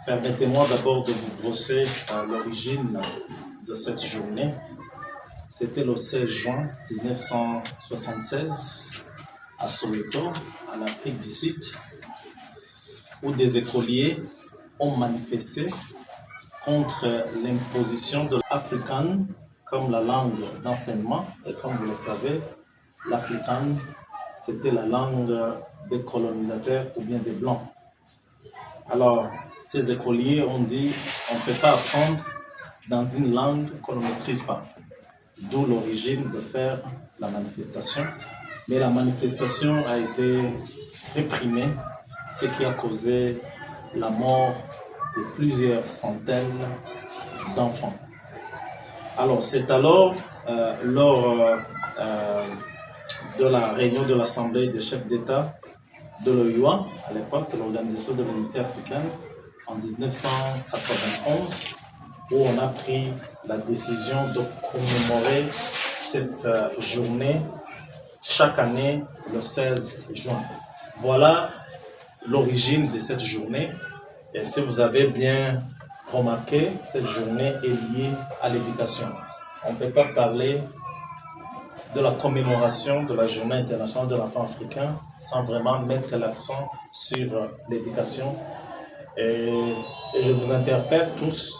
Permettez-moi d'abord de vous brosser l'origine de cette journée. C'était le 16 juin 1976 à Soweto, en Afrique du Sud, où des écoliers ont manifesté contre l'imposition de l'Afrikaan comme la langue d'enseignement. Et comme vous le savez, l'Afrikaan, c'était la langue des colonisateurs ou bien des Blancs. Alors, ces écoliers ont dit on ne peut pas apprendre dans une langue qu'on ne maîtrise pas. D'où l'origine de faire la manifestation. Mais la manifestation a été réprimée, ce qui a causé la mort de plusieurs centaines d'enfants. Alors, c'est alors, lors de la réunion de l'Assemblée des chefs d'État de l'OUA, à l'époque, l'Organisation de l'Unité africaine, en 1991, où on a pris la décision de commémorer cette journée chaque année le 16 juin. Voilà l'origine de cette journée. Et si vous avez bien remarqué, cette journée est liée à l'éducation. On ne peut pas parler de la commémoration de la Journée internationale de l'enfant africain sans vraiment mettre l'accent sur l'éducation. Et je vous interpelle tous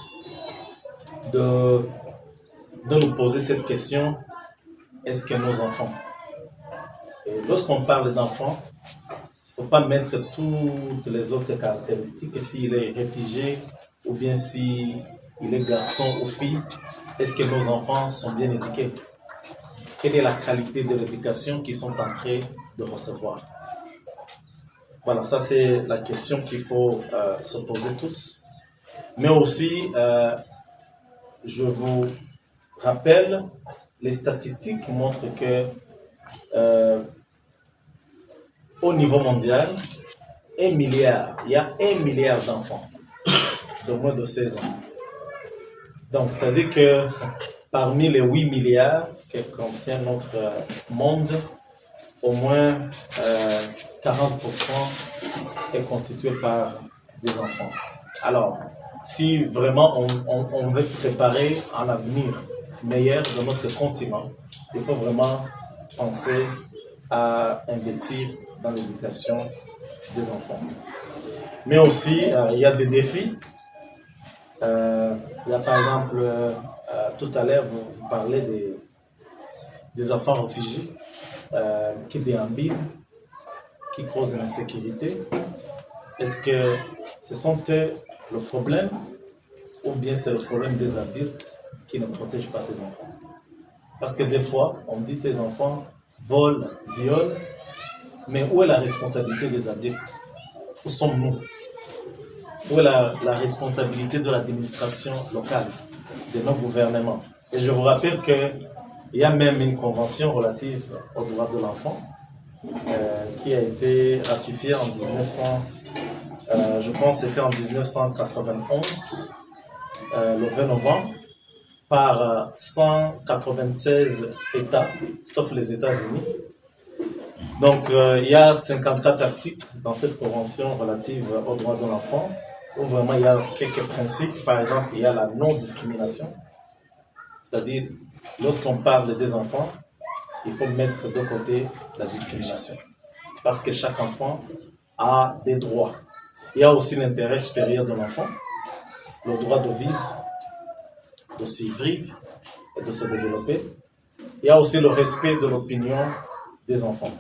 de nous poser cette question: est-ce que nos enfants, et lorsqu'on parle d'enfants, il ne faut pas mettre toutes les autres caractéristiques, s'il est réfugié ou bien s'il est garçon ou fille, est-ce que nos enfants sont bien éduqués? Quelle est la qualité de l'éducation qu'ils sont en train de recevoir? Voilà, ça c'est la question qu'il faut se poser tous. Mais aussi, je vous rappelle, les statistiques montrent que au niveau mondial, il y a 1 milliard d'enfants de moins de 16 ans. Donc, ça veut dire que parmi les 8 milliards que contient notre monde, au moins 40% est constitué par des enfants. Alors, si vraiment on veut préparer un avenir meilleur de notre continent, il faut vraiment penser à investir dans l'éducation des enfants. Mais aussi, il y a des défis. Il y a par exemple, tout à l'heure, vous parlez des enfants réfugiés qui déambulent, qui causent l'insécurité. Est-ce que ce sont eux le problème ou bien c'est le problème des adultes qui ne protègent pas ces enfants? Parce que des fois, on dit ces enfants volent, violent, mais où est la responsabilité des adultes? Où sommes-nous? Où est la responsabilité de l'administration locale, de nos gouvernements? Et je vous rappelle qu'il y a même une convention relative aux droits de l'enfant qui a été ratifiée en 1900, je pense que c'était en 1991, le 20 novembre, par 196 États, sauf les États-Unis. Donc, il y a 54 articles dans cette convention relative aux droits de l'enfant, où vraiment il y a quelques principes. Par exemple, il y a la non-discrimination, c'est-à-dire, lorsqu'on parle des enfants, il faut mettre de côté la discrimination, parce que chaque enfant a des droits. Il y a aussi l'intérêt supérieur de l'enfant, le droit de vivre, de s'y vivre et de se développer. Il y a aussi le respect de l'opinion des enfants.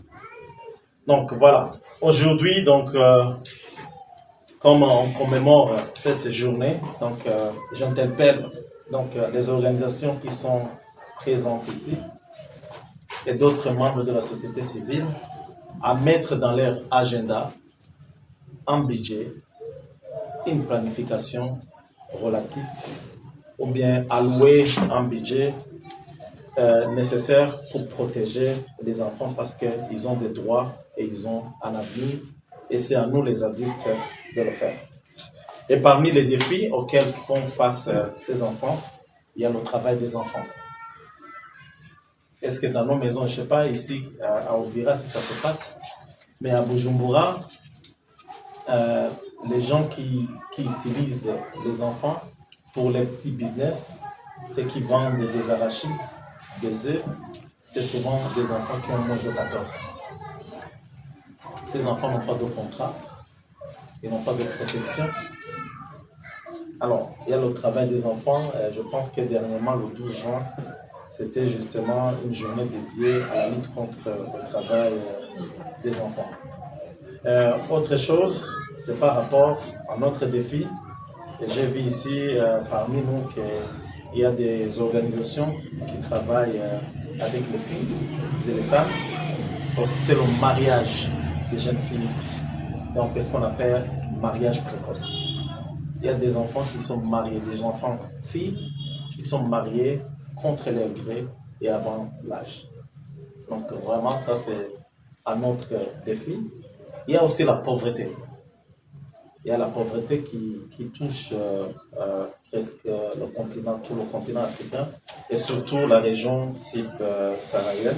Donc voilà, aujourd'hui, donc, comme on commémore cette journée, donc j'interpelle donc les organisations qui sont présentes ici et d'autres membres de la société civile à mettre dans leur agenda un budget, une planification relative, ou bien allouer un budget nécessaire pour protéger les enfants, parce qu'ils ont des droits et ils ont un avenir, et c'est à nous les adultes de le faire. Et parmi les défis auxquels font face ces enfants, il y a le travail des enfants. Est-ce que dans nos maisons, je ne sais pas, ici à Uvira si ça se passe, mais à Bujumbura, les gens qui utilisent les enfants pour les petits business, ceux qui vendent des arachides, des œufs, c'est souvent des enfants qui ont moins de 14 ans. Ces enfants n'ont pas de contrat, ils n'ont pas de protection. Alors, il y a le travail des enfants. Je pense que dernièrement, le 12 juin, c'était justement une journée dédiée à la lutte contre le travail des enfants. Autre chose, c'est par rapport à notre défi. J'ai vu ici parmi nous qu'il y a des organisations qui travaillent avec les filles et les femmes. Aussi, c'est le mariage des jeunes filles. Donc, ce qu'on appelle mariage précoce. Il y a des enfants qui sont mariés, des enfants filles qui sont mariés contre leur gré et avant l'âge. Donc, vraiment, ça, c'est un autre défi. Il y a aussi la pauvreté. Il y a la pauvreté qui touche presque le continent, tout le continent africain et surtout la région saharienne.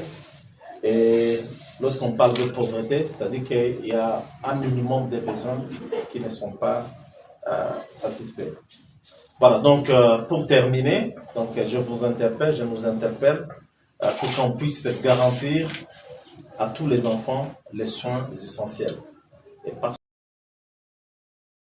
Et lorsqu'on parle de pauvreté, c'est-à-dire qu'il y a un minimum de besoins qui ne sont pas satisfaits. Voilà, donc pour terminer, donc, je nous interpelle pour qu'on puisse garantir à tous les enfants les soins essentiels. Et